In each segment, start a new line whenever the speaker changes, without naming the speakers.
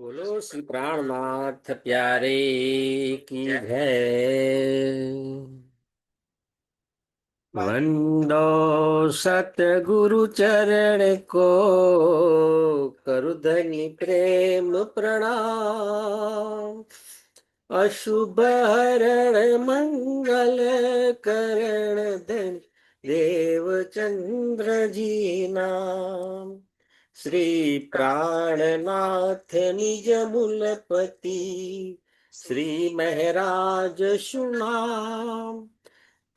बोलो श्री प्राणनाथ प्यारे की जय। वंदो सतगुरु चरण को, करु धनि प्रेम प्रणाम। अशुभ हरण मंगल करण धन देव चंद्र जी नाम। श्री प्राणनाथ निज मूलपति, श्री महराज सुनाम।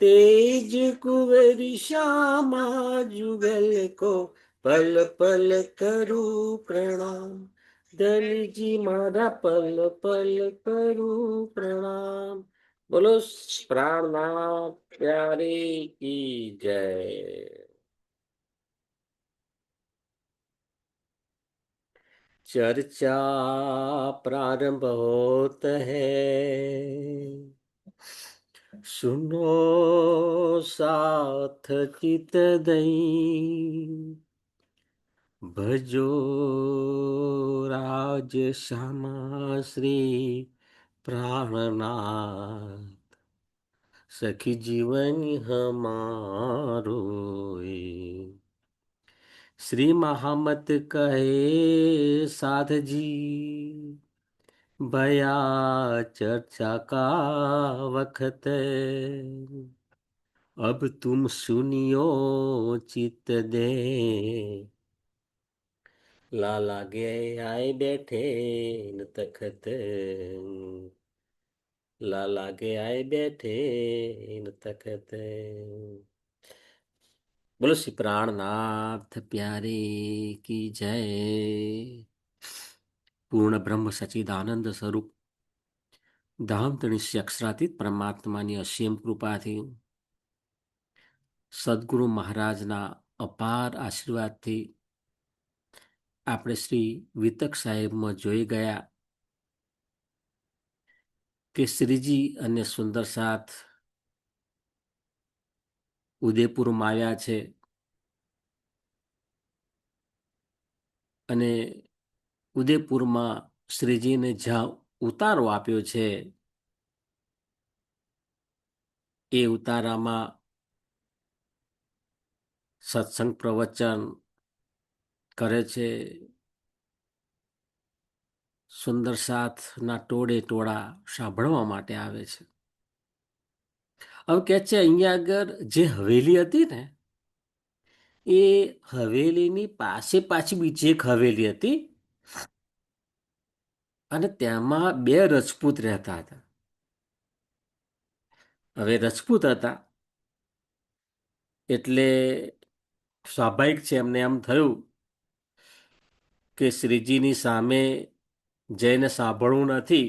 तेज कुंवर श्यामा जुगल को, पल पल करू प्रणाम। दल जी मारा पल पल करू प्रणाम। बोलो प्राणनाथ प्यारे की जय। चर्चा प्रारंभ होत है, सुनो साथ चित दई। भजो राज श्यामा श्री प्राणनाथ, सखी जीवन हमारो। श्री महामत कहे साध जी, भया चर्चा का वक्त। अब तुम सुनियो चित दे, लाला गे आए बैठे न तखत। लाला गे आए बैठे न तखत। बोलो श्री प्राणनाथ प्यारे की जय। પૂર્ણ બ્રહ્મ સચ્ચિદાનંદ સ્વરૂપ ધામ તણીશ્ય અક્ષરાતીત પરમાત્માની અસીમ કૃપાથી, સદગુરુ મહારાજના અપાર આશીર્વાદથી આપણે શ્રી વિતક સાહેબમાં જોઈ ગયા કે શ્રીજી અને સુંદર સાથ ઉદયપુરમાં આવ્યા છે અને ઉદયપુરમાં શ્રીજીને જ્યાં ઉતારો આપ્યો છે એ ઉતારામાં સત્સંગ પ્રવચન કરે છે. સુંદર સાથના ટોળે ટોળા સાંભળવા માટે આવે છે. હવે કે છે અહીંયા આગળ જે હવેલી હતી ને, એ હવેલીની પાસે પાછી બીજી એક હવેલી હતી અને તેમાં બે રજપૂત રહેતા હતા. હવે રજપૂત હતા એટલે સ્વાભાવિક છે, એમને એમ થયું કે શ્રીજીની સામે જઈને સાંભળવું નથી,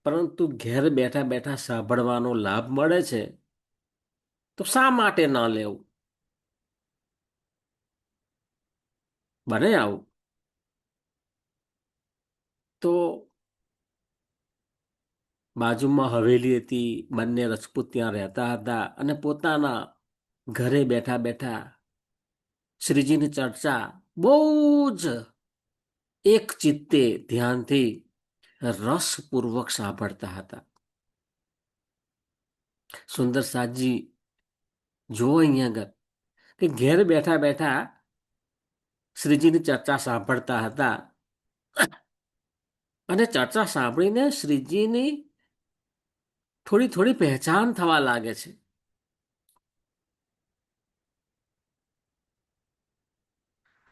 પરંતુ ઘેર બેઠા બેઠા સાંભળવાનો લાભ મળે છે તો શા માટે ન લેવું. બને આવું તો બાજુમાં હવેલી હતી, બંને રજપૂત ત્યાં રહેતા હતા અને પોતાના ઘરે બેઠા બેઠા શ્રીજીની ચર્ચા બહુ જ એક ચિત્તે ધ્યાનથી રસપૂર્વક સાંભળતા હતા. સુંદર સાજી જો અહીંયા આગળ કે ઘેર બેઠા બેઠા શ્રીજીની ચર્ચા સાંભળતા હતા અને ચર્ચા સાંભળીને શ્રીજીની થોડી થોડી પહેચાન થવા લાગે છે.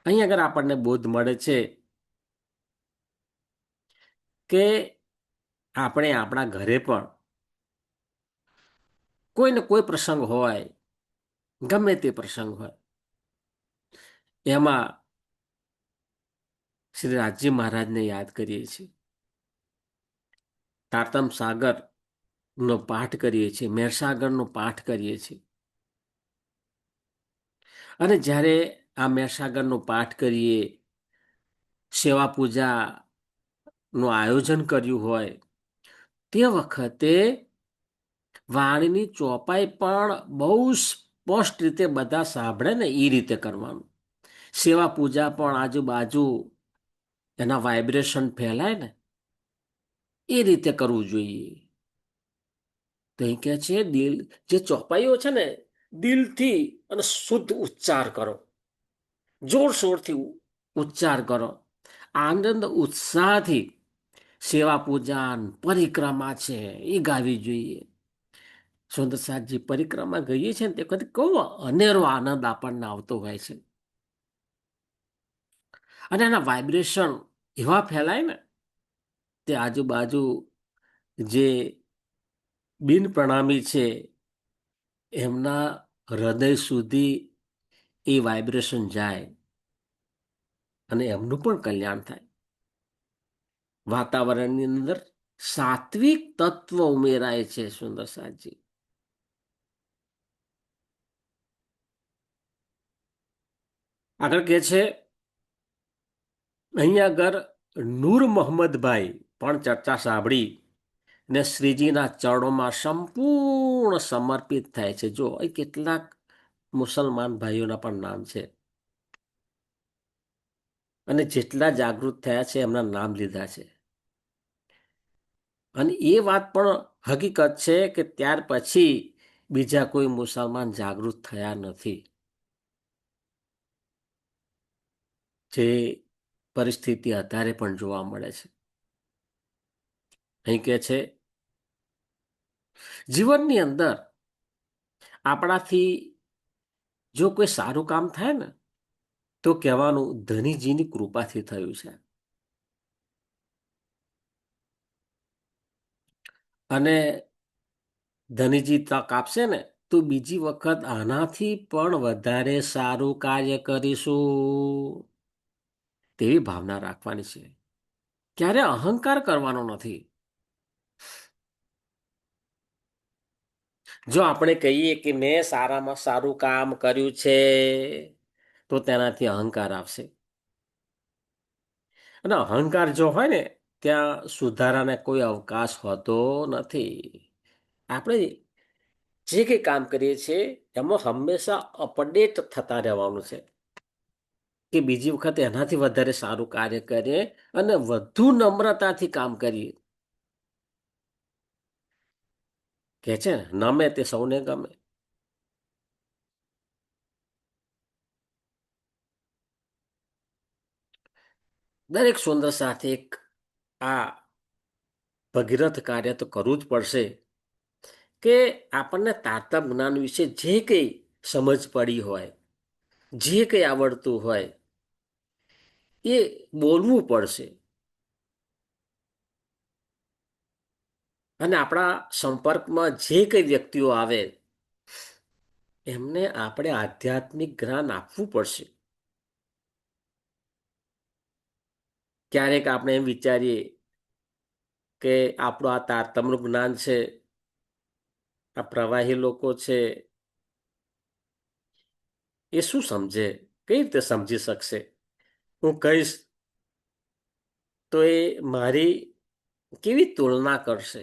અહીં આગળ આપણને બોધ મળે છે કે આપણે આપણા ઘરે પણ કોઈ ને કોઈ પ્રસંગ હોય, ગમે તે પ્રસંગ હોય, એમાં શ્રી રાજજી મહારાજને યાદ કરીએ છીએ, તાતમ સાગરનો પાઠ કરીએ છીએ, મેરસાગરનો પાઠ કરીએ છીએ. અને જ્યારે આ મેરસાગરનો પાઠ કરીએ, સેવા પૂજાનું આયોજન કર્યું હોય, તે વખતે વાણીની ચોપાઈ પણ બહુ સ્પષ્ટ રીતે બધા સાંભળે ને એ રીતે કરવાનું. સેવા પૂજા પણ આજુબાજુ એના વાઇબ્રેશન ફેલાય ને એ રીતે કરવું જોઈએ. તો અહીં કહે છે દિલ, જે ચોપાઈઓ છે ને, દિલથી અને શુદ્ધ ઉચ્ચાર કરો, જોરશોરથી ઉચ્ચાર કરો, આનંદ ઉત્સાહથી સેવા પૂજન પરિક્રમા છે એ ગાવી જોઈએ. સુંદર સાતજી પરિક્રમા ગઈએ છે ને તે વખતે કેવો અનેરો આનંદ આપણને આવતો હોય છે. અને એના વાઇબ્રેશન એવા ફેલાય ને તે આજુબાજુ જે બિન પ્રણામી છે એમના હૃદય સુધી એ વાઇબ્રેશન જાય અને એમનું પણ કલ્યાણ થાય. વાતાવરણની અંદર સાત્વિક તત્વ ઉમેરાય છે. સુંદર સાતજી આગળ કે છે અહીંયા આગળ નૂર મોહમ્મદભાઈ પણ ચર્ચા સાંભળી ને શ્રીજીના ચરણોમાં સંપૂર્ણ સમર્પિત થાય છે. જો એ કેટલાક મુસલમાન ભાઈઓના પણ નામ છે અને જેટલા જાગૃત થયા છે એમના નામ લીધા છે. અને એ વાત પણ હકીકત છે કે ત્યાર પછી બીજા કોઈ મુસલમાન જાગૃત થયા નથી. જે પરિસ્થિતિ અત્યારે પણ જોવા મળે છે. અહીં કે છે જીવનની અંદર આપણાથી જો કોઈ સારું કામ થાય ને તો કહેવાનું ધનીજીની કૃપાથી થયું છે. અને ધનીજી તક આપશે ને તો બીજી વખત આનાથી પણ વધારે સારું કાર્ય કરીશું તેવી ભાવના રાખવાની છે. ક્યારે અહંકાર કરવાનો નથી. જો આપણે કહીએ કે મેં સારામાં સારું કામ કર્યું છે તો તેનાથી અહંકાર આવશે. અને અહંકાર જો હોય ને ત્યાં સુધારાને કોઈ અવકાશ હોતો નથી. આપણે જે કંઈ કામ કરીએ છીએ એમાં હંમેશા અપડેટ થતા રહેવાનું છે કે બીજી વખત એનાથી વધારે સારું કાર્ય કરીએ અને વધુ નમ્રતાથી કામ કરીએ. કે છે ને નમે તે સૌને ગમે. દરેક સુંદર સાથે એક આ ભગીરથ કાર્ય તો કરવું જ પડશે કે આપણને તારતમ જ્ઞાન વિશે જે કંઈ સમજ પડી હોય, જે કંઈ આવડતું હોય એ બોલવું પડશે. અને આપણા સંપર્કમાં જે કંઈ વ્યક્તિઓ આવે એમને આપણે આધ્યાત્મિક જ્ઞાન આપવું પડશે. ક્યારેક આપણે એમ વિચારીએ કે આપણું આ તારતમનું જ્ઞાન છે, આ પ્રવાહી લોકો છે, એ શું સમજે, કઈ રીતે સમજી શકશે, હું કહીશ તો એ મારી કેવી તુલના કરશે.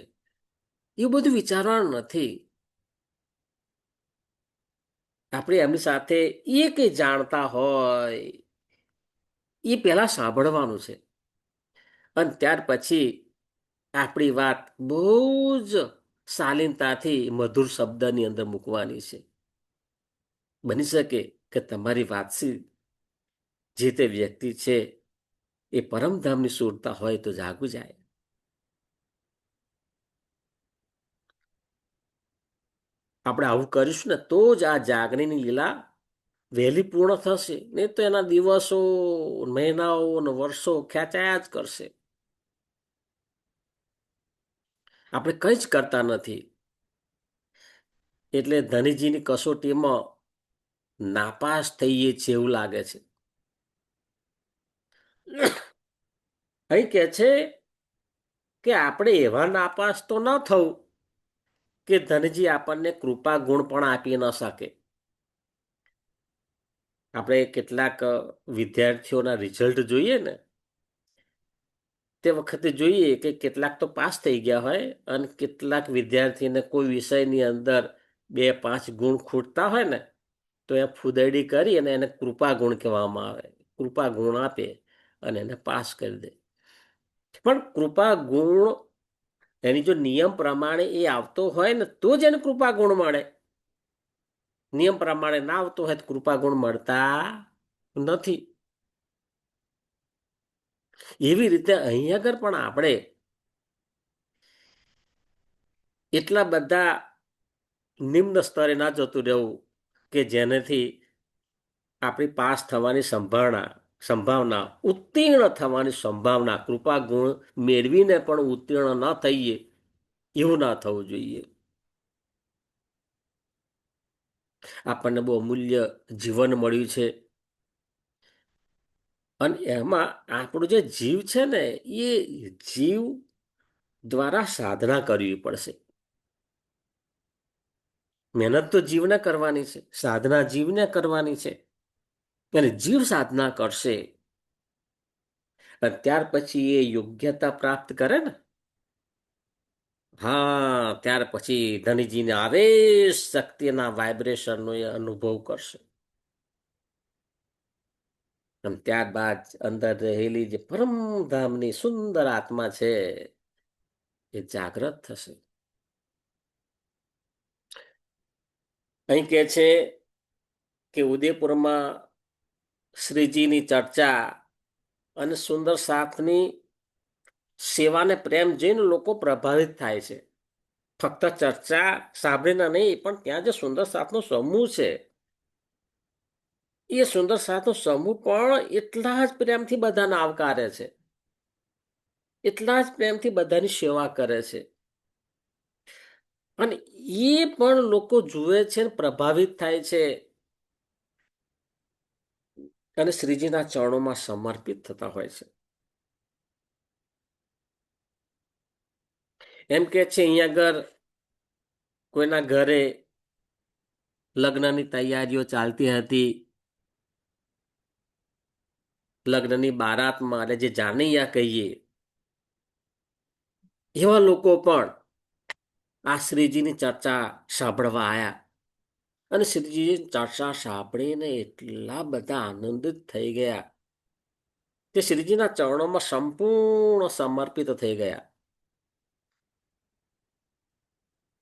એવું બધું વિચારવાનું નથી. આપણે એમની સાથે એ કંઈ જાણતા હોય એ પહેલા સાંભળવાનું છે અને ત્યાર પછી આપણી વાત બહુ જ શાલીનતાથી મધુર શબ્દની અંદર મૂકવાની છે. બની શકે કે તમારી વાતથી જે તે વ્યક્તિ છે એ પરમધામની સુરતા હોય તો જાગું જાય. આપણે આવું કરીશું ને તો જ આ જાગરણની લીલા વહેલી પૂર્ણ થશે. નહીં તો એના દિવસો, મહિનાઓ અને વર્ષો ખેંચાયા જ કરશે. આપણે કંઈ જ કરતા નથી એટલે ધનીજીની કસોટીમાં નાપાસ થઈએ છે એવું લાગે છે. અહીં કે છે કે આપણે એવા નાપાસ તો ન થવું કે ધનજી આપણને કૃપા ગુણ પણ આપી ન શકે. આપણે કેટલાક વિદ્યાર્થીઓના રિઝલ્ટ જોઈએ ને તે વખતે જોઈએ કે કેટલાક તો પાસ થઈ ગયા હોય અને કેટલાક વિદ્યાર્થીને કોઈ વિષયની અંદર 2-5 ગુણ ખૂટતા હોય ને તો એ ફુદરડી કરી અને એને કૃપા ગુણ કહેવામાં આવે. કૃપા ગુણ આપે અને એને પાસ કરી દે. પણ કૃપા ગુણ એની જો નિયમ પ્રમાણે એ આવતો હોય ને તો જ એને કૃપા ગુણ મળે. નિયમ પ્રમાણે ના આવતો હોય તો કૃપા ગુણ મળતા નથી. એવી રીતે અહીં આગળ પણ આપણે એટલા બધા નિમ્ન સ્તરે ના જતું રહેવું કે જેનાથી આપણી પાસ થવાની સંભાવના ઉત્તીર્ણ થવાની સંભાવના, કૃપા ગુણ મેળવીને પણ ઉત્તીર્ણ ન થઈએ એવું ના થવું જોઈએ. આપણને બહુ અમૂલ્ય જીવન મળ્યું છે અને એમાં આપણું જે જીવ છે ને એ જીવ દ્વારા સાધના કરવી પડશે. મહેનત તો જીવને કરવાની છે, સાધના જીવને કરવાની છે. અને જીવ સાધના કરશે અને ત્યાર પછી એ યોગ્યતા પ્રાપ્ત કરે ને, હા, ત્યાર પછી ધનજીને આવેશ શક્તિના વાઇબ્રેશનનો એ અનુભવ કરશે. અને ત્યારબાદ અંદર રહેલી જે પરમધામની સુંદર આત્મા છે એ જાગ્રત થશે. અહીં કે છે કે ઉદયપુરમાં શ્રીજીની ચર્ચા અને સુંદર સાથની સેવાને પ્રેમ જોઈને લોકો પ્રભાવિત થાય છે. ફક્ત ચર્ચા સાંભળીને નહીં, પણ ત્યાં જે સુંદર સાથનો સમૂહ છે એ સુંદર સાથનો સમૂહ પણ એટલા જ પ્રેમથી બધાને આવકારે છે, એટલા જ પ્રેમથી બધાની સેવા કરે છે. અને એ પણ લોકો જુએ છે, પ્રભાવિત થાય છે અને શ્રીજીના ચરણોમાં સમર્પિત થતા હોય છે. એમ કે છે અહીંયા આગળ કોઈના ઘરે લગ્નની તૈયારીઓ ચાલતી હતી. લગ્નની બારાતમાં જે જાનૈયા કહીએ એવા લોકો પણ આ શ્રીજીની ચર્ચા સાંભળવા આવ્યા અને શ્રીજીની ચર્ચા સાંભળીને એટલા બધા આનંદિત થઈ ગયા કે શ્રીજીના ચરણોમાં સંપૂર્ણ સમર્પિત થઈ ગયા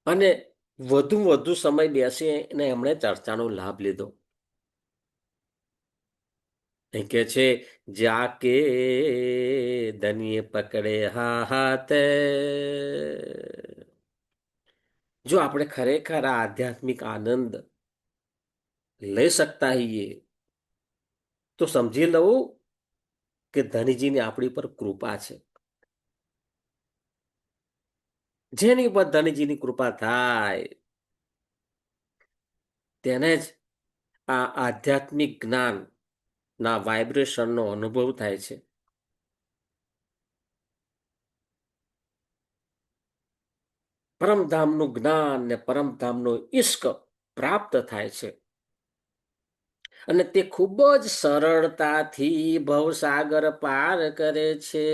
અને વધુ સમય બેસીને એમણે ચર્ચાનો લાભ લીધો. કે છે જાકે ધનિય પકડે હા હાથ. જો આપણે ખરેખર આ આધ્યાત્મિક આનંદ લઈ શકતા હોઈએ તો સમજી લઉં કે ધનજીની આપણી પર કૃપા છે. જેની ઉપર ધનજીની કૃપા થાય તેને જ આ આધ્યાત્મિક જ્ઞાન ના વાઇબ્રેશનનો અનુભવ થાય છે. પરમધામનું જ્ઞાન ને પરમધામનો ઈશ્ક પ્રાપ્ત થાય છે અને તે ખૂબ જ સરળતાથી ભવસાગર પાર કરે છે.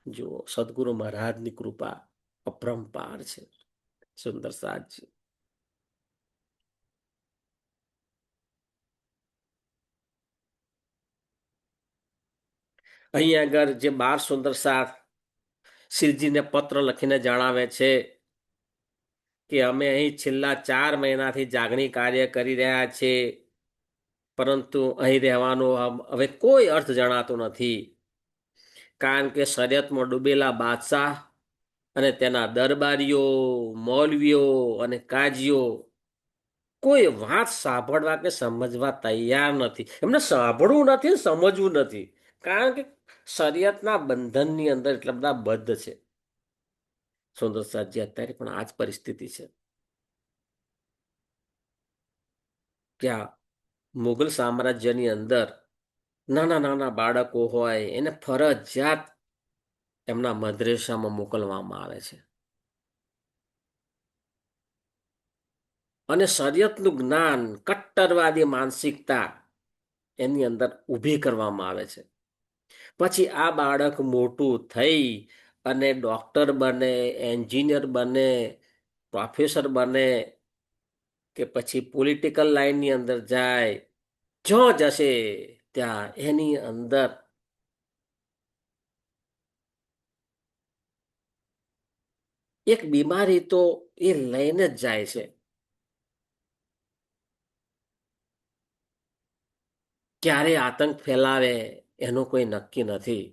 જુઓ, સદગુરુ મહારાજની કૃપા અપરંપાર છે. સુંદર સાધજી, અહીં આગળ જે 12 સુંદર સાથ શ્રીજીને પત્ર લખીને જણાવે છે કે અમે અહીં છેલ્લા 4 મહિનાથી જાગણી કાર્ય કરી રહ્યા છે, પરંતુ અહીં રહેવાનો હવે કોઈ અર્થ જણાતો નથી. કારણ કે શરિયતમાં ડૂબેલા બાદશાહ અને તેના દરબારીઓ, મૌલવીઓ અને કાજીઓ કોઈ વાત સાંભળવા કે સમજવા તૈયાર નથી. એમને સાંભળવું નથી, સમજવું નથી, કારણ કે શરિયતના બંધનની અંદર એટલા બધા બદ્ધ છે. સુંદર સાજી અત્યારે પણ આ જ પરિસ્થિતિ છે. ત્યાં મુઘલ સામ્રાજ્યની અંદર નાના નાના બાળકો હોય એને ફરજિયાત એમના મદ્રેસામાં મોકલવામાં આવે છે અને શરિયતનું જ્ઞાન, કટ્ટરવાદી માનસિકતા એની અંદર ઊભી કરવામાં આવે છે. પછી આ બાળક મોટું થઈ અને ડોક્ટર બને, એન્જિનિયર બને, પ્રોફેસર બને કે પછી પોલિટિકલ લાઈનની અંદર જાય, જો જશે ત્યાં એની અંદર એક બીમારી તો એ લઈને જ જાય છે. ક્યારે આતંક ફેલાવે એનું કોઈ નક્કી નથી.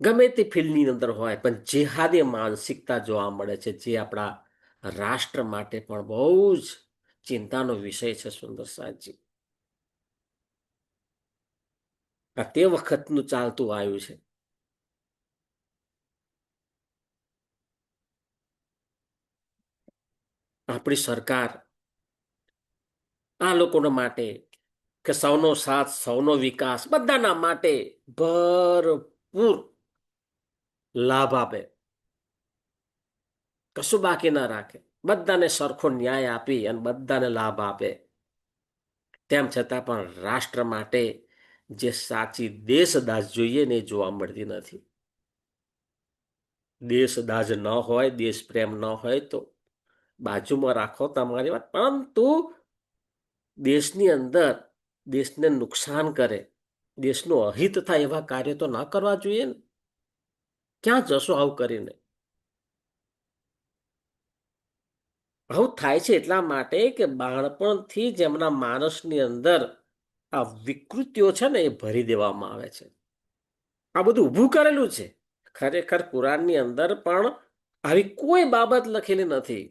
ગમે તે ફિલ્ડની અંદર હોય, પણ જેહાદી માનસિકતા જોવા મળે છે, જે આપણા રાષ્ટ્ર માટે પણ બહુ જ ચિંતાનો વિષય છે. સુંદર સાહેબજી, આ તે વખતનું ચાલતું આવ્યું છે. આપણી સરકાર આ લોકોના માટે કે સૌનો સાથ સૌનો વિકાસ બધાના માટે ભરપૂર લાભ આપે, કશું બાકી ના રાખે, બધાને સરખો ન્યાય આપી અને બધાને લાભ આપે. તેમ છતાં પણ રાષ્ટ્ર માટે જે સાચી દેશદાઝ જોઈએ ને એ જોવા મળતી નથી. દેશદાઝ ન હોય, દેશ પ્રેમ ન હોય તો બાજુમાં રાખો તમારી વાત, પરંતુ દેશની અંદર દેશને નુકસાન કરે, દેશનું અહિત થાય એવા કાર્ય તો ના કરવા જોઈએ ને. ક્યાં જશો આવું કરીને? આવું થાય છે એટલા માટે કે બાળપણથી જ એમના માનસની અંદર આ વિકૃતિઓ છે ને એ ભરી દેવામાં આવે છે. આ બધું ઊભું કરેલું છે. ખરેખર કુરાનની અંદર પણ આવી કોઈ બાબત લખેલી નથી,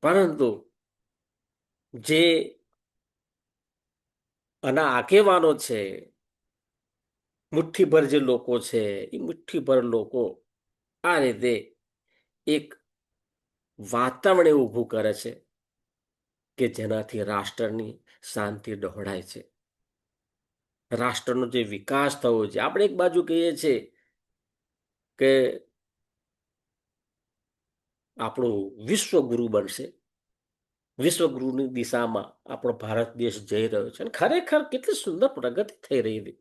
પરંતુ જે આના આગેવાનો છે, મુઠ્ઠીભર જે લોકો છે, એ મુઠ્ઠીભર લોકો આ રીતે એક વાતાવરણ એવું ઊભું કરે છે કે જેનાથી રાષ્ટ્રની શાંતિ ડહોળાય છે, રાષ્ટ્રનો જે વિકાસ થવો છે. આપણે એક બાજુ કહીએ છીએ કે આપણું વિશ્વગુરુ બનશે, વિશ્વગુરુની દિશામાં આપણો ભારત દેશ જઈ રહ્યો છે, અને ખરેખર કેટલી સુંદર પ્રગતિ થઈ રહી હતી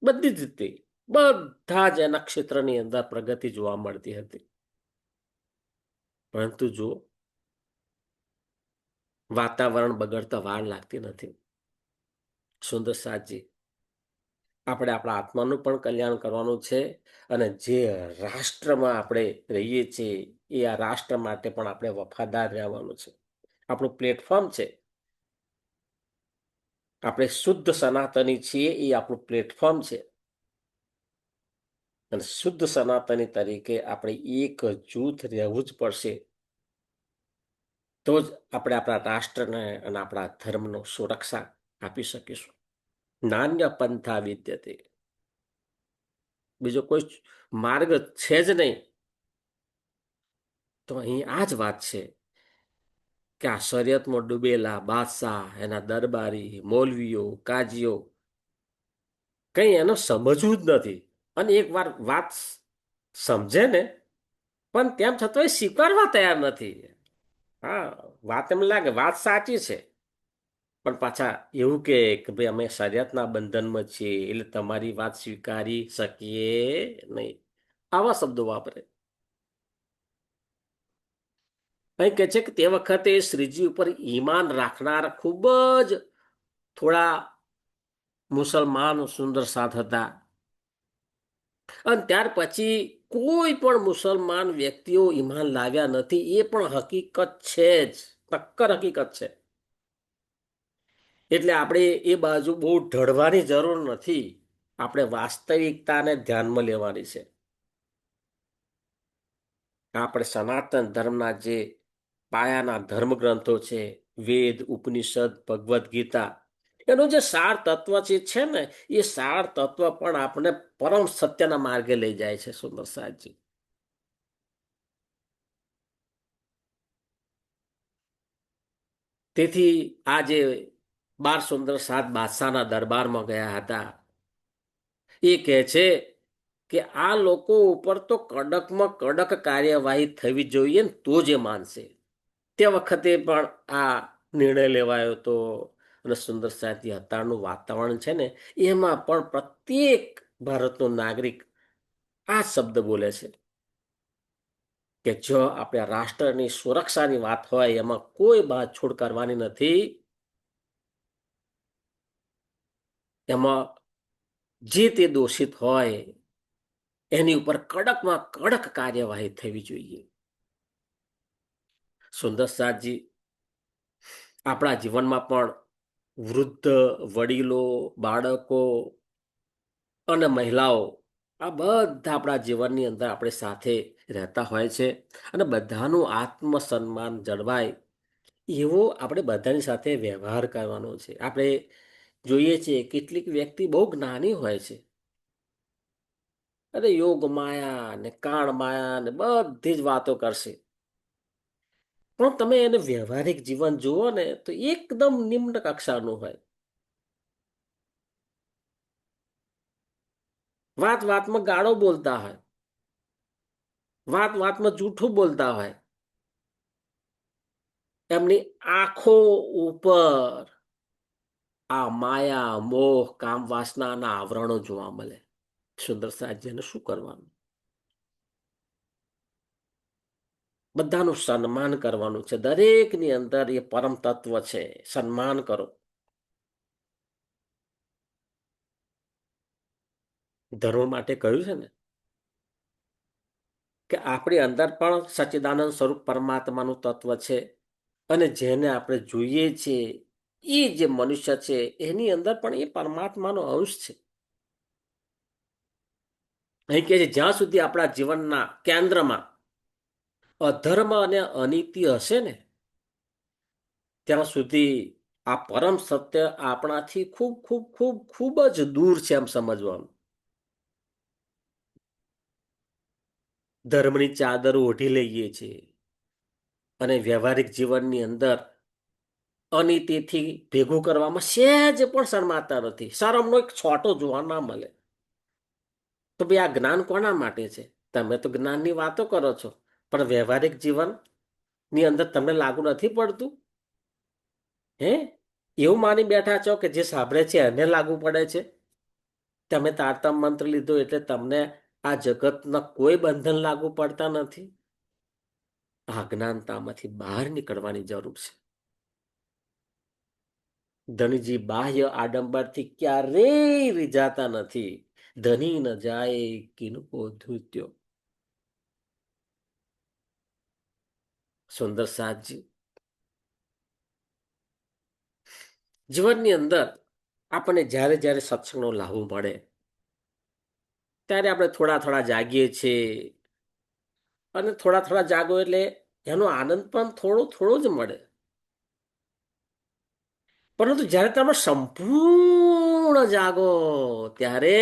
બધી જ રીતે. બધા જ એના ક્ષેત્રની અંદર પ્રગતિ જોવા મળતી હતી. પરંતુ જો વાતાવરણ બગડતા વાર લાગતી નથી. સુંદર સાજી, આપણે આપણા આત્માનું પણ કલ્યાણ કરવાનું છે, અને જે રાષ્ટ્રમાં આપણે રહીએ છીએ એ આ રાષ્ટ્ર માટે પણ આપણે વફાદાર રહેવાનું છે. આપણું પ્લેટફોર્મ છે, આપણે શુદ્ધ સનાતની છીએ એ આપણું પ્લેટફોર્મ છે, અને શુદ્ધ સનાતની તરીકે આપણે એક જૂથ રહેવું જ પડશે. તો જ આપણે આપણા રાષ્ટ્રને અને આપણા ધર્મનો સુરક્ષા આપી શકીશું. નાન્ય પંથા વિદ્યતે, બીજો કોઈ માર્ગ છે જ નહીં. તો અહીં આ જ વાત છે કે આ શરિયતમાં ડૂબેલા બાદશાહ, એના દરબારી, મૌલવીઓ, કાજીઓ કઈ એનો સમજવું જ નથી. અને એક વાર વાત સમજે ને, પણ તેમ છતાં એ સ્વીકારવા તૈયાર નથી. હા, વાત એમ લાગે વાત સાચી છે, પણ પાછા એવું કે ભાઈ અમે શરિયતના બંધનમાં છીએ એટલે તમારી વાત સ્વીકારી શકીએ નહીં, આવા શબ્દો વાપરે. અહીં કહે છે કે તે વખતે શ્રીજી ઉપર ઈમાન રાખનાર ખૂબ જ થોડા મુસલમાન સુંદર સાથ હતા, અને ત્યાર પછી કોઈ પણ મુસલમાન વ્યક્તિઓ ઈમાન લાવ્યા નથી. એ પણ હકીકત છે જ, નક્કર હકીકત છે. એટલે આપણે એ બાજુ બહુ ઢળવાની જરૂર નથી. આપણે વાસ્તવિકતાને ધ્યાનમાં લેવાની છે. આપણે સનાતન ધર્મના જે પાયાના ધર્મગ્રંથો છે, વેદ, ઉપનિષદ, ભગવદ્ ગીતા, એનું જે સાર તત્વ છે ને, એ સાર તત્વ પણ આપણે પરમ સત્યના માર્ગે લઈ જાય છે. સુંદર સાહેબજી, તેથી આ જે બાર સુંદર સાત બાદશાહના દરબારમાં ગયા હતા, એ કહે છે કે આ લોકો ઉપર તો કડકમાં કડક કાર્યવાહી થવી જોઈએ ને તો જ એ માનશે. તે વખતે પણ આ નિર્ણય લેવાયો હતો, અને સુંદર સાહેબજી અત્યારનું વાતાવરણ છે ને, એમાં પણ પ્રત્યેક ભારતનો નાગરિક આ શબ્દ બોલે છે કે જો આપણા રાષ્ટ્રની સુરક્ષાની વાત હોય એમાં કોઈ બાદછોડ કરવાની નથી. એમાં જે તે દોષિત હોય એની ઉપર કડકમાં કડક કાર્યવાહી થવી જોઈએ. સુંદર સાજી આપણા જીવનમાં પણ વૃદ્ધ, વડીલો, બાળકો અને મહિલાઓ આ બધા આપણા જીવનની અંદર આપણે સાથે રહેતા હોય છે. અને બધાનું આત્મસન્માન જળવાય એવો આપણે બધાની સાથે વ્યવહાર કરવાનો છે. આપણે જોઈએ છીએ કેટલીક વ્યક્તિ બહુ જ્ઞાની હોય છે અને યોગ માયા ને કાળ માયા ને બધી જ વાતો કરશે, પણ તમે એને વ્યવહારિક જીવન જુઓ ને તો એકદમ નિમ્ન કક્ષાનું હોય. વાત વાતમાં ગાળો બોલતા હોય, વાત વાતમાં જૂઠું બોલતા હોય. એમની આંખો ઉપર આ માયા, મોહ, કામ વાસનાના આવરણો જોવા મળે. સુંદર સાધ્યને શું કરવાનું? બધાનું સન્માન કરવાનું છે. દરેકની અંદર એ પરમ તત્વ છે, સન્માન કરો. ધર્મ માટે કહ્યું છે ને કે આપણી અંદર પણ સચ્ચિદાનંદ સ્વરૂપ પરમાત્માનું તત્વ છે. અને જેને આપણે જોઈએ છીએ એ જે મનુષ્ય છે એની અંદર પણ એ પરમાત્માનો અંશ છે. અહીં કે છે જ્યાં સુધી આપણા જીવનના કેન્દ્રમાં અધર્મ અને અનીતિ હશે ને ત્યાં સુધી આ પરમ સત્ય આપણાથી ખૂબ ખૂબ ખૂબ ખૂબ જ દૂર છે એમ સમજવાનું. ધર્મની ચાદર ઓઢી લઈએ છીએ અને વ્યવહારિક જીવનની અંદર અનીતિથી ભેગું કરવામાં સહેજ પણ શરમાતા નથી. શરમનો એક છોટો જોવા ના મળે. તો ભાઈ આ જ્ઞાન કોના માટે છે? તમે તો જ્ઞાનની વાતો કરો છો, પણ વ્યવહારિક જીવન ની અંદર તમને લાગુ નથી પડતું? હે, એવું માની બેઠા છો કે જે સાંભળે છે એને લાગુ પડે છે? તમે તારતમ મંત્ર લીધો એટલે તમને આ જગતના કોઈ બંધન લાગુ પડતા નથી? આ અજ્ઞાનતામાંથી બહાર નીકળવાની જરૂર છે. ધનજી બાહ્ય આડંબરથી ક્યારેય રીઝાતા નથી. ધની ન જાય કિનકો ધૂત્યો. સુંદર સાજી જીવનની અંદર આપણને જ્યારે જ્યારે સત્સંગનો લાભ મળે ત્યારે આપણે થોડા થોડા જાગીએ છીએ. અને થોડા થોડા જાગો એટલે એનો આનંદ પણ થોડો થોડો જ મળે. પરંતુ જ્યારે તમે સંપૂર્ણ જાગો ત્યારે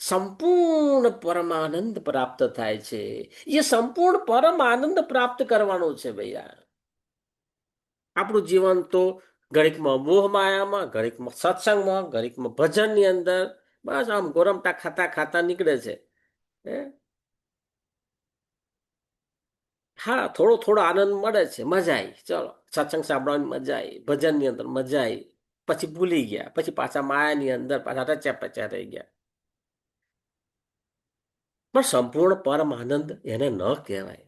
સંપૂર્ણ પરમાનંદ પ્રાપ્ત થાય છે. એ સંપૂર્ણ પરમ આનંદ પ્રાપ્ત કરવાનો છે ભૈયા. આપણું જીવન તો ઘડીકમાં મોહ માયામાં, ઘડીકમાં સત્સંગમાં, ઘડીકમાં ભજનની અંદર બસ આમ ગોરમટા ખાતા ખાતા નીકળે છે. હે, હા, થોડો થોડો આનંદ મળે છે, મજા આવી, ચલો સત્સંગ સાંભળવાની મજા આવી, ભજનની અંદર મજા આવી, પછી ભૂલી ગયા, પછી પાછા માયાની અંદર પાછા રચ્યા પચ્યા રહી ગયા. પણ સંપૂર્ણ પરમ આનંદ એને ન કહેવાય.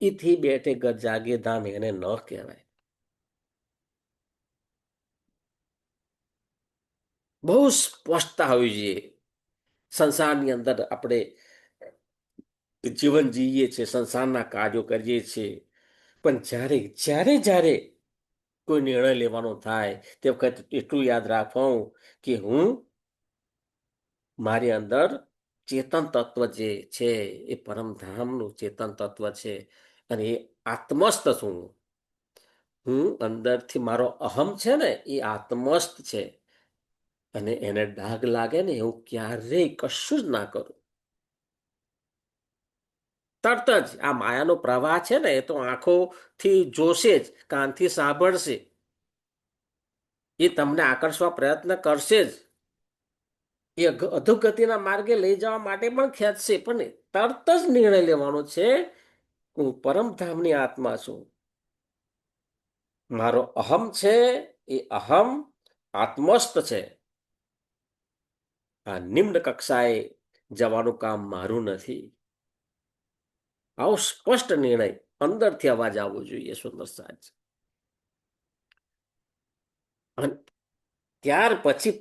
ઈથી બેઠે ગત જાગે ધામ એને ન કહેવાય. બહુ સ્પષ્ટતા હોવી જોઈએ. સંસારની અંદર આપણે જીવન જીવીએ છીએ, સંસારના કાર્યો કરીએ છીએ, પણ જ્યારે જ્યારે જ્યારે કોઈ નિર્ણય લેવાનો થાય તે વખતે એટલું યાદ રાખવું કે હું મારી અંદર ચેતન તત્વ જે છે એ પરમધામનું ચેતન તત્વ છે અને એ આત્મસ્ત છું. હું અંદરથી મારો અહમ છે ને એ આત્મસ્ત છે અને એને ડાઘ લાગે ને એવું ક્યારેય કશું જ ના કરું. તરત જ આ માયાનો પ્રવાહ છે ને એ તો આંખોથી જોશે જ, કાનથી સાંભળશે, એ તમને આકર્ષવા પ્રયત્ન કરશે જ, એ અધોગતિના માર્ગે લઈ જવા માટે પણ ખેંચશે, પણ તરત જ નિર્ણય લેવાનો છે હું પરમધામની આત્મા છું. મારો અહમ છે એ અહમ આત્મસ્ત છે. આ નિમ્ન કક્ષાએ જવાનું કામ મારું નથી. આવો સ્પષ્ટ નિર્ણય અંદરથી અવાજ આવવો જોઈએ સુંદર સાજ. અને ત્યાર પછી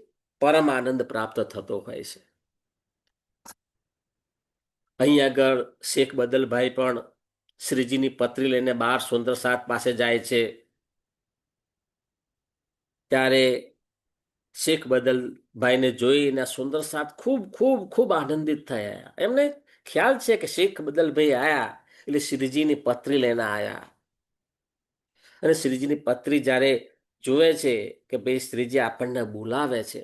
પરમ આનંદ પ્રાપ્ત થતો હોય છે. અહીં આગળ શેખ બદલભાઈ પણ શ્રીજીની પત્રી લઈને બાર સુંદર સાત પાસે જાય છે. ત્યારે શેખ બદલભાઈને જોઈને સુંદર સાત ખૂબ ખૂબ ખૂબ આનંદિત થયા. એમને ખ્યાલ છે કે શેખ બદલભાઈ આયા એટલે શ્રીજીની પત્રી લઈને આયા. અને શ્રીજીની પત્રી જ્યારે જોવે છે કે ભાઈ શ્રીજી આપણને બોલાવે છે,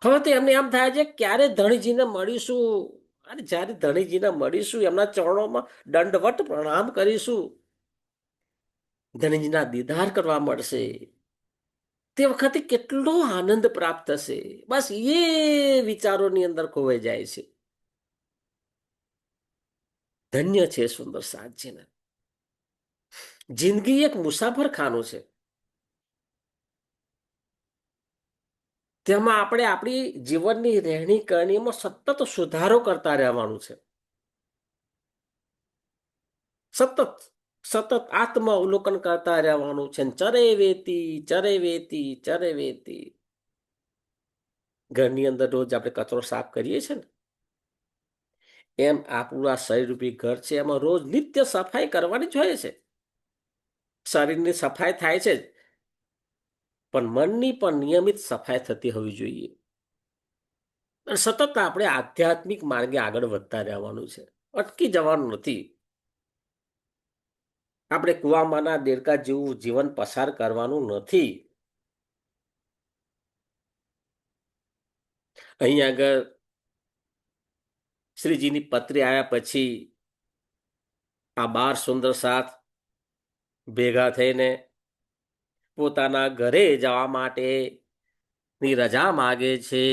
હવે તો એમને એમ થાય છે ક્યારે ધણીજીને મળીશું, અને જ્યારે ધણીજીને મળીશું એમના ચરણોમાં દંડવત પ્રણામ કરીશું, ધણીજીના દીદાર કરવા મળશે, તે વખતે કેટલો આનંદ પ્રાપ્ત થશે. બસ એ વિચારોની અંદર ખોવાઈ જાય છે. ધન્ય છે સુંદર સાતજીને. જિંદગી એક મુસાફર ખાનું છે. તેમાં આપણે આપણી જીવનની રહેણી કરણીમાં સતત સુધારો કરતા રહેવાનું છે. સતત સતત આત્મ અવલોકન કરતા રહેવાનું છે. ચરે વેતી ચરે વેતી ચરે વેતી. ઘરની અંદર રોજ આપણે કચરો સાફ કરીએ છીએ ને, એમ આપણું આ શરીરરૂપી ઘર છે, એમાં રોજ નિત્ય સફાઈ કરવાની જ હોય છે. શરીરની સફાઈ થાય છે, પણ મનની પણ નિયમિત સફાઈ થતી હોવી જોઈએ. અને સતત આપણે આધ્યાત્મિક માર્ગે આગળ વધતા રહેવાનું છે, અટકી જવાનું નથી. આપણે કુવામાંના દેડકા જેવું જીવન પસાર કરવાનું નથી. અહીં આગળ શ્રીજીની પત્રી આવ્યા પછી આ 12 સુંદર સાથ ભેગા થઈને પોતાના ઘરે જવા માટે ની રજા માગે છે.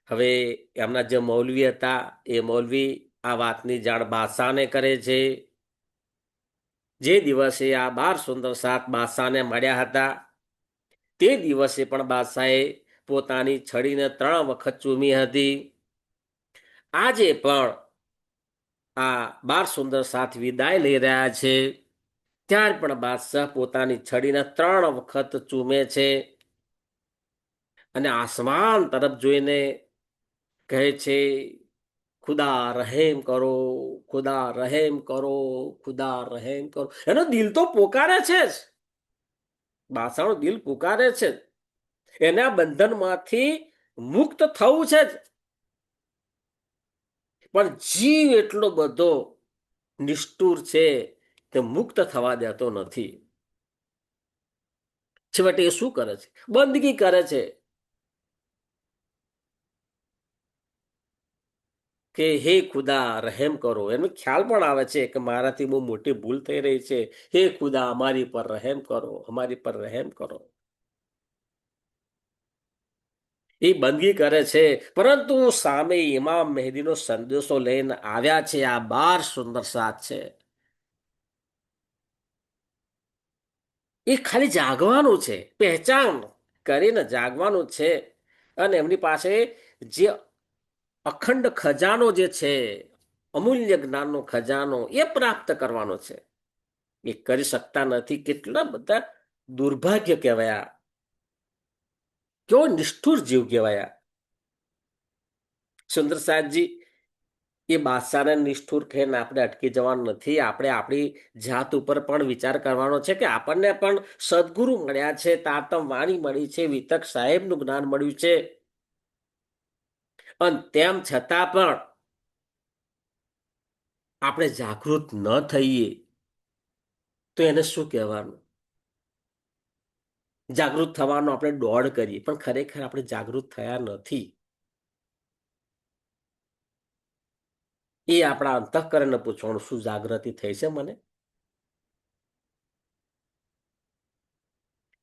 હવે એમના જે મૌલવી હતા એ મૌલવી આ વાતની જાણ બાદશાહને કરે છે. જે દિવસે આ 12 સુંદર સાત બાદશાહને મળ્યા હતા, તે દિવસે પણ બાદશાહે પોતાની છડીને 3 વખત ચૂમી હતી. આજે પણ આ 12 સુંદર સાત વિદાય લઈ રહ્યા છે, ત્યાર પણ બાદશાહ પોતાની છડીને 3 વખત ચૂમે છે અને આસમાન તરફ જોઈને કહે છે, ખુદા રહેમ કરો, ખુદા રહેમ કરો, ખુદા રહેમ કરો. એનો દિલ તો પોકારે છે જ, બાદશાહનું દિલ પુકારે છે, એના બંધનમાંથી મુક્ત થવું છે જ, પણ જીવ એટલો બધો નિષ્ઠુર છે તે મુક્ત થવા દેતો નથી. છેવટે એ શું કરે છે? બંદગી કરે છે કે હે ખુદા રહેમ કરો. એનો ખ્યાલ પણ આવે છે કે મારાથી બહુ મોટી ભૂલ થઈ રહી છે, હે ખુદા અમારી પર રહેમ કરો, અમારી પર રહેમ કરો. એ બંદગી કરે છે, પરંતુ સામે ઇમામ મહેદીનો સંદેશો લઈને આવ્યા છે આ 12 સુંદર સાત છે. એ ખાલી જાગવાનું છે, પહેચાન કરીને જાગવાનું છે, અને એમની પાસે જે અખંડ ખજાનો જે છે, અમૂલ્ય જ્ઞાનનો ખજાનો, એ પ્રાપ્ત કરવાનો છે. એ કરી શકતા નથી. કેટલા બધા દુર્ભાગ્ય કહેવાયા, કેવો નિષ્ઠુર જીવ કહેવાયા. સુંદર સાહેબજી એ બાદશાહને નિષ્ઠુર કહીને આપણે અટકી જવાનું નથી. આપણે આપણી જાત ઉપર પણ વિચાર કરવાનો છે કે આપણને પણ સદગુરુ મળ્યા છે, તાતમ વાણી મળી છે, વિતક સાહેબનું જ્ઞાન મળ્યું છે, અને તેમ છતાં પણ આપણે જાગૃત ન થઈએ તો એને શું કહેવાનું? જાગૃત થવાનો આપણે દોડ કરીએ, પણ ખરેખર આપણે જાગૃત થયા નથી. એ આપણા અંતઃકરણને પૂછવાનું, શું જાગૃતિ થઈ છે મને?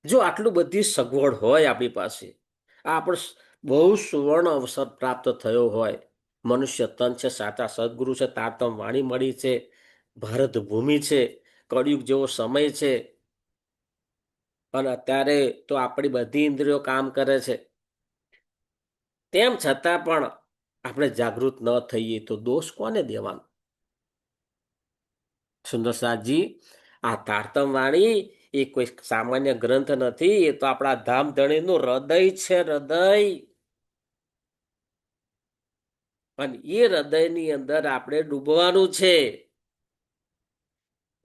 જો આટલું બધી સગવડ હોય આપણી પાસે, આપણો બહુ સુવર્ણ અવસર પ્રાપ્ત થયો હોય, મનુષ્ય તન છે, સાચા સદગુરુ છે, તારતમ વાણી મળી છે, ભારત ભૂમિ છે, કળિયુગ જેવો સમય છે, અને અત્યારે તો આપણી બધી ઇન્દ્રિયો કામ કરે છે, તેમ છતાં પણ આપણે જાગૃત ન થઈએ તો દોષ કોને દેવાનો? સુંદરસાજી, આ તારતમ વાણી એ કોઈ સામાન્ય ગ્રંથ નથી, એ તો આપણા ધામધણીનું હૃદય છે, હૃદય. અને એ હૃદયની અંદર આપણે ડૂબવાનું છે.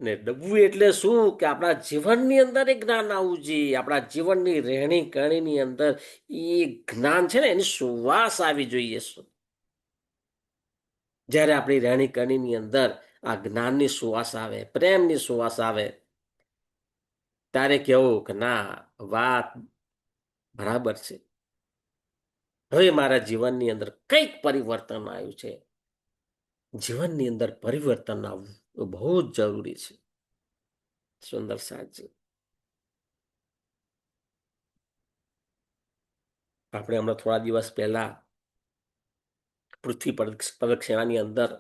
ને ડૂબવું એટલે શું? કે આપણા જીવનની અંદર એ જ્ઞાન આવવું જોઈએ. આપણા જીવનની રહેણી કરણીની અંદર એ જ્ઞાન છે ને, એની સુવાસ આવી જોઈએ. જ્યારે આપણી રહેણી કરણીની અંદર આ જ્ઞાનની સુવાસ આવે, પ્રેમની સુવાસ આવે, ત્યારે કેવું કે ના, વાત બરાબર છે. હવે મારા જીવનની અંદર કંઈક પરિવર્તન આવ્યું છે. જીવનની અંદર પરિવર્તન આવવું એ બહુ જ જરૂરી છે. સુંદર સાજી, આપણે હમણાં થોડા દિવસ પહેલા પૃથ્વી પ્રદક્ષિણાની અંદર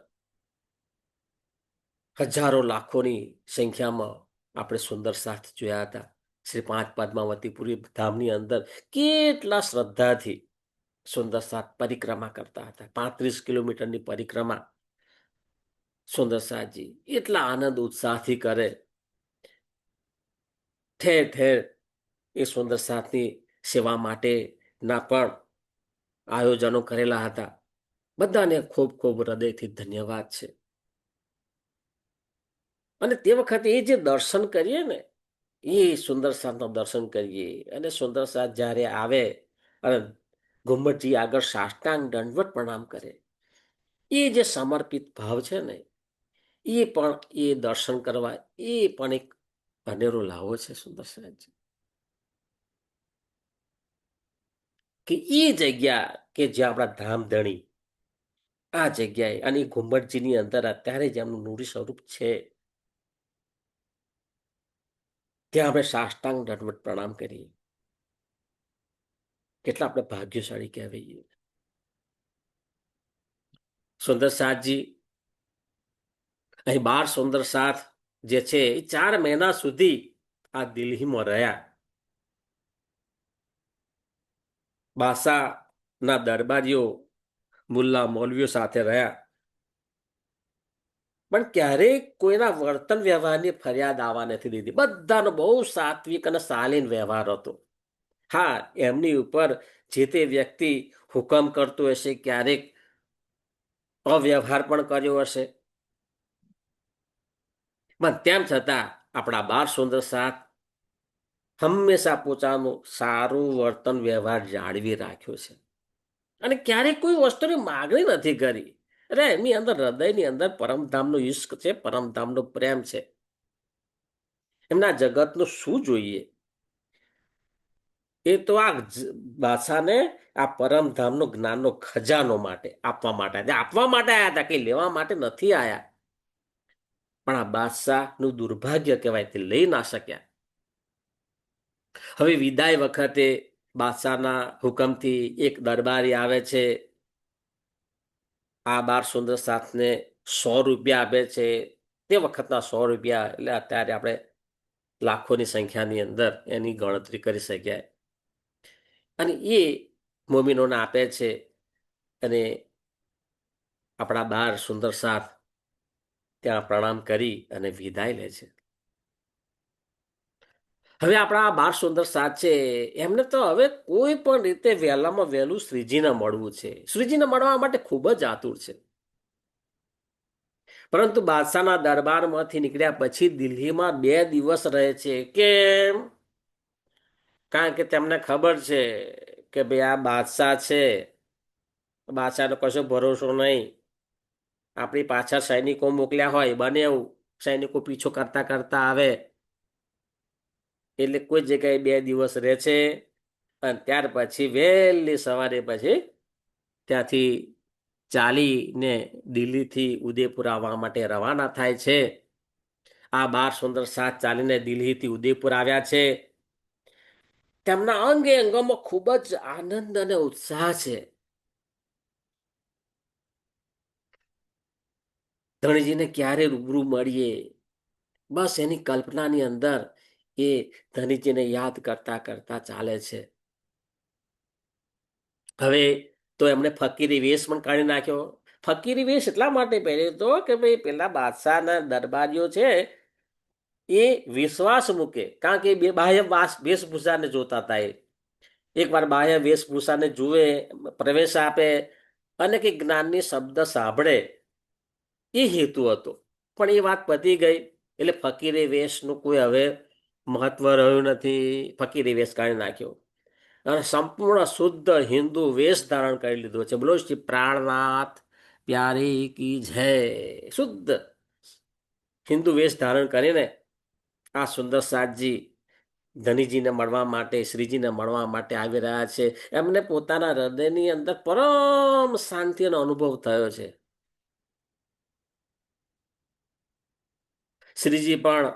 હજારો લાખોની સંખ્યામાં આપણે સુંદર સાથ જોયા હતા. શ્રી પાંચ પદ્માવતીપુરી ધામની અંદર કેટલા શ્રદ્ધાથી સુંદર સાથ પરિક્રમા કરતા હતા. 35 કિલોમીટરની પરિક્રમા સુંદર સાથજી એટલા આનંદ ઉત્સાહથી કરે. ઠેર ઠેર એ સુંદર સાથની સેવા માટેના પણ આયોજનો કરેલા હતા. બધાને ખૂબ ખૂબ હૃદયથી ધન્યવાદ છે. અને તે વખતે એ જે દર્શન કરીએ ને, એ સુંદર સાથના દર્શન કરીએ, અને સુંદર સાથ જ્યારે આવે અને ગુમ્મટજી આગળ સાષ્ટાંગ દંડવત પ્રણામ કરે, એ જે સમર્પિત ભાવ છે ને, એ પણ એ દર્શન કરવા એ પણ એક અનેરો લાવો છે. સુંદર સાથજી, કે એ જગ્યા કે જે આપણા ધામધણી આ જગ્યાએ અને ઘુમ્મટજીની અંદર અત્યારે જ એમનું નૂરી સ્વરૂપ છે, ત્યાં આપણે સાષ્ટાંગ દંડવત પ્રણામ કરીએ. કેટલા આપણે ભાગ્યશાળી કહેવાઈએ. સુંદર સાથજી અહીં 12 સુંદર સાથ જે છે એ 4 મહિના સુધી આ દિલ્હીમાં રહ્યા. બાદશાહના દરબારીઓ, મુલ્લા મૌલવીઓ સાથે રહ્યા, પણ ક્યારેય કોઈના વર્તન વ્યવહારની ફરિયાદ આવવા નથી દીધી. બધાનો બહુ સાત્વિક અને શાલીન વ્યવહાર હતો. હા, એમની ઉપર જે તે વ્યક્તિ હુકમ કરતો હશે, ક્યારેક અવ્યવહાર પણ કર્યો હશે, પણ તેમ છતાં આપણા 12 સુંદર સાથ હંમેશા પોતાનું સારું વર્તન વ્યવહાર જાળવી રાખ્યો છે. અને ક્યારેક કોઈ વસ્તુની માગણી નથી કરી. અરે એમની અંદર હૃદયની અંદર પરમધામનો ઈશ્ક છે, પરમધામનો પ્રેમ છે. એમના જગતનું શું જોઈએ? એ તો આ બાદશાહને આ પરમધામનો જ્ઞાનનો ખજાનો માટે આપવા માટે આવ્યા હતા, કે લેવા માટે નથી આવ્યા. પણ આ બાદશાહનું દુર્ભાગ્ય કહેવાય, તે લઈ ના શક્યા. હવે વિદાય વખતે બાદશાહના હુકમથી એક દરબારી આવે છે, આ 12 સુંદર સાથને 100 રૂપિયા આપે છે. તે વખતના 100 રૂપિયા એટલે અત્યારે આપણે લાખોની સંખ્યાની અંદર એની ગણતરી કરી શક્યા. અને એ મોમિનોને આપે છે, અને આપણા 12 સુંદર સાથ ત્યાં પ્રણામ કરી અને વિદાય લે છે. હવે આપણા 12 સુંદર સાથ છે, એમને તો હવે કોઈ પણ રીતે વહેલામાં વહેલું શ્રીજીને મળવું છે. શ્રીજીને મળવા માટે ખૂબ જ આતુર છે. પરંતુ બાદશાહના દરબારમાંથી નીકળ્યા પછી દિલ્હીમાં 2 દિવસ રહે છે. કેમ? કારણ કે તેમને ખબર છે કે ભાઈ આ બાદશાહ છે, બાદશાહનો કશો ભરોસો નહીં. આપણી પાછળ સૈનિકો મોકલ્યા હોય, બને એવું સૈનિકો પીછો કરતા કરતા આવે, એટલે કોઈ જગ્યાએ 2 દિવસ રહે છે. અને ત્યાર પછી વહેલી સવારે પછી ત્યાંથી ચાલીને દિલ્હીથી ઉદયપુર આવવા માટે રવાના થાય છે. આ 12 સુંદર સાથ ચાલીને દિલ્હીથી ઉદયપુર આવ્યા છે. તેમના અંગે અંગોમાં ખૂબ જ આનંદ અને ઉત્સાહ છે. ધણીજીને ક્યારે રૂબરૂ મળીએ, બસ એની કલ્પનાની અંદર એ ધણીજીને યાદ કરતા કરતા ચાલે છે. હવે તો એમણે ફકીરી વેશ પણ કાઢી નાખ્યો. ફકીરી વેશ એટલા માટે પહેર્યો હતો કે ભાઈ પેલા બાદશાહના દરબારીઓ છે એ વિશ્વાસ મૂકે, કારણ કે બે બાહ્ય વેશભૂષાને જોતા હતા. એકવાર બાહ્ય વેશભૂષાને જુએ, પ્રવેશ આપે અને કે જ્ઞાનની શબ્દ સાંભળે, એ હેતુ હતો. પણ એ વાત પતી ગઈ એટલે ફકીરી વેશનું કોઈ હવે મહત્વ રહ્યું નથી. ફકીરી વેશ કાઢી નાખ્યો અને સંપૂર્ણ શુદ્ધ હિન્દુ વેશ ધારણ કરી લીધો છે. બોલો શ્રી પ્રાણનાથ પ્યારી કી જય. શુદ્ધ હિન્દુ વેશ ધારણ કરીને આ સુંદર સાતજી ધનીજીને મળવા માટે, શ્રીજીને મળવા માટે આવી રહ્યા છે. એમને પોતાના હૃદયની અંદર પરમ શાંતિનો અનુભવ થયો છે. શ્રીજી પણ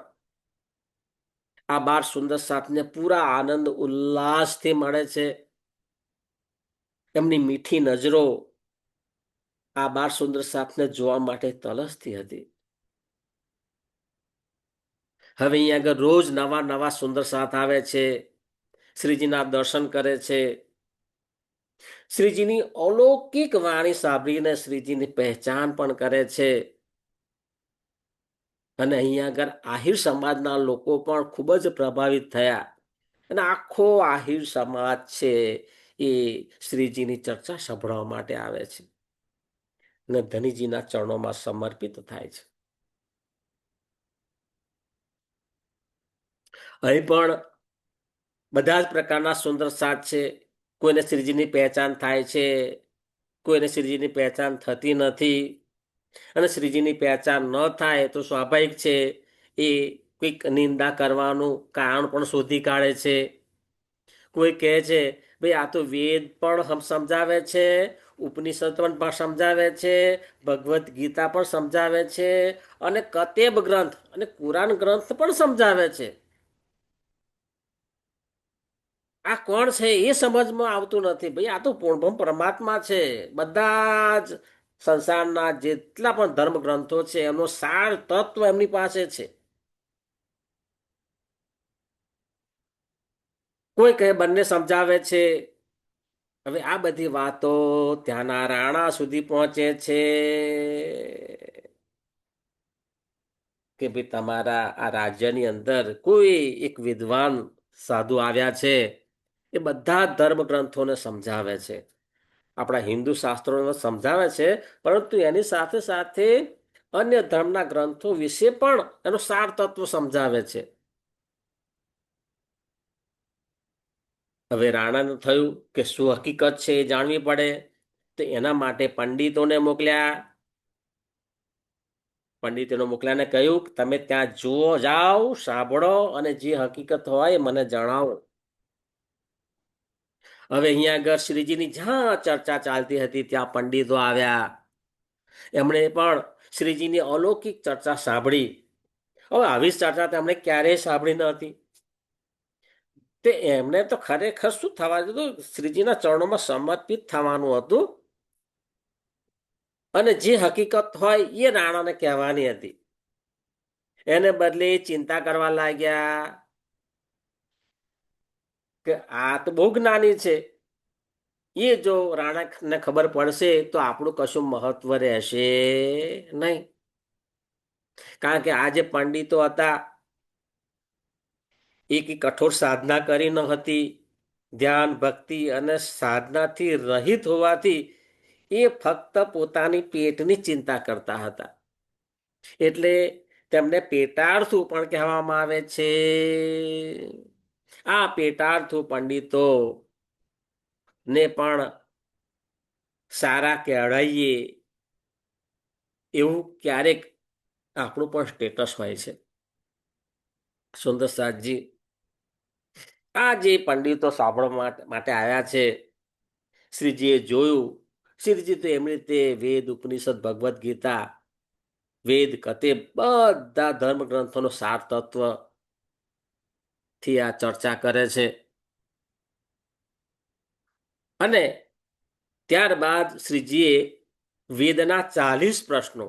આ 12 સુંદર સાતને પૂરા આનંદ ઉલ્લાસથી મળે છે. એમની મીઠી નજરો આ 12 સુંદર સાતને જોવા માટે તલસતી હતી. હવે અહીંયા આગળ રોજ નવા નવા સુંદર સાત આવે છે, શ્રીજીના દર્શન કરે છે. શ્રીજીની અલૌકિક વાણી સાંભળીને શ્રીજીની પહેચાન પણ કરે છે. અને અહીંયા આગળ આહિર સમાજના લોકો પણ ખૂબ જ પ્રભાવિત થયા અને આખો આહિર સમાજ છે એ શ્રીજીની ચર્ચા સાંભળવા માટે આવે છે અને ધનીજીના ચરણોમાં સમર્પિત થાય છે. અહીં પણ બધા જ પ્રકારના સુંદર સાથ છે. કોઈને શ્રીજીની પહેચાન થાય છે, કોઈને શ્રીજીની પહેચાન થતી નથી. અને શ્રીજીની પહેચાન ન થાય તો સ્વાભાવિક છે એ કોઈક નિંદા કરવાનું કારણ પણ શોધી કાઢે છે. કોઈ કહે છે ભાઈ આ તો વેદ પણ સમજાવે છે, ઉપનિષદ પણ સમજાવે છે, ભગવદ્ ગીતા પણ સમજાવે છે અને કતેબ ગ્રંથ અને કુરાન ગ્રંથ પણ સમજાવે છે. આ કોણ છે એ સમજમાં આવતું નથી. ભાઈ આ તો પૂર્ણબ્રહ્મ પરમાત્મા છે. બધા જ સંસારના જેટલા પણ ધર્મ ગ્રંથો છે એનો સાર તત્વ એમની પાસે છે. કોઈ કહે બંને સમજાવે છે. હવે આ બધી વાતો ત્યાંના રાણા સુધી પહોંચે છે કે ભાઈ તમારા આ રાજ્યની અંદર કોઈ એક વિદ્વાન સાધુ આવ્યા છે, એ બધા ધર્મ ગ્રંથોને સમજાવે છે, આપણા હિન્દુ શાસ્ત્રોને સમજાવે છે, પરંતુ એની સાથે સાથે અન્ય ધર્મના ગ્રંથો વિશે પણ એનો સાર તત્વ સમજાવે છે. હવે રાણાને થયું કે શું હકીકત છે એ જાણવી પડે, તો એના માટે પંડિતોને મોકલ્યા. પંડિતોને મોકલ્યાને કહ્યું તમે ત્યાં જુઓ, જાઓ, સાંભળો અને જે હકીકત હોય મને જણાવો. હવે અહીંયા આગળ શ્રીજીની જ્યાં ચર્ચા ચાલતી હતી ત્યાં પંડિતો આવ્યા. એમણે પણ શ્રીજીની અલૌકિક ચર્ચા સાંભળી. હવે આવી ચર્ચા તેમણે ક્યારેય સાંભળી ન હતી. તે એમને તો ખરેખર શું થવા દીધું, શ્રીજીના ચરણોમાં સમર્પિત થવાનું હતું અને જે હકીકત હોય એ રાણાને કહેવાની હતી. એને બદલે ચિંતા કરવા લાગ્યા કે આ તો બહુ જ્ઞાની છે, એ જો રાણાને ખબર પડશે તો આપણું કશું મહત્વ રહેશે નહીં. કારણ કે આ જે પંડિતો હતા એ કઠોર સાધના કરી ન હતી. ધ્યાન, ભક્તિ અને સાધનાથી રહિત હોવાથી એ ફક્ત પોતાની પેટની ચિંતા કરતા હતા. એટલે તેમને પેટાર્થુ પણ કહેવામાં આવે છે. આ પેટાર્થુ પંડિતો ને પણ સારા કહેવાઈએ એવું ક્યારેક આપણું પણ સ્ટેટસ હોય છે. સુંદર સાતજી આ જે પંડિતો સાંભળવા માટે આવ્યા છે, શ્રીજીએ જોયું. શ્રીજી તો એમની રીતે વેદ, ઉપનિષદ, ભગવદ્ ગીતા, વેદ, કતે બધા ધર્મ ગ્રંથોનો સાર તત્વ થી આ ચર્ચા કરે છે. અને ત્યારબાદ શ્રીજીએ વેદના 40 પ્રશ્નો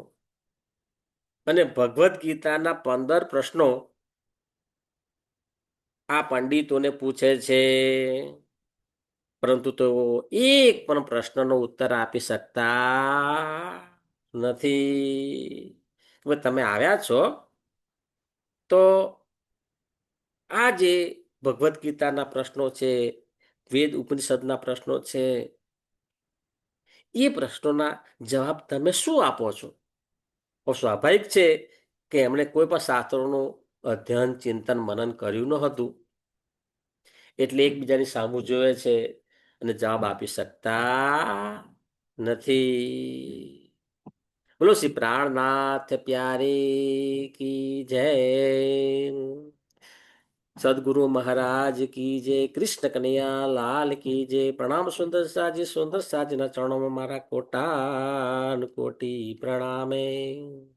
અને ભગવદ્ ગીતાના 15 પ્રશ્નો આ પંડિતોને પૂછે છે. પરંતુ તો એક પણ પ્રશ્નનો ઉત્તર આપી શકતા નથી. હવે તમે આવ્યા છો તો આ જે ભગવદ્ ગીતાના પ્રશ્નો છે, વેદ ઉપનિષદના પ્રશ્નો છે, એ પ્રશ્નોના જવાબ તમે શું આપો છો? સ્વાભાવિક છે કે એમણે કોઈ પણ શાસ્ત્રોનું અધ્યયન, ચિંતન, મનન કર્યું ન હતું, એટલે એકબીજાની સામું જોવે છે અને જવાબ આપી શકતા નથી. બોલો શ્રી પ્રાણનાથ પ્યારે કી જય. સદગુરુ મહારાજ કી જય. કૃષ્ણ કનૈયા લાલ કી જય. પ્રણામ સુંદર સાજી. સુંદર સાજીના ચરણોમાં મારા કોટાન કોટી પ્રણામે.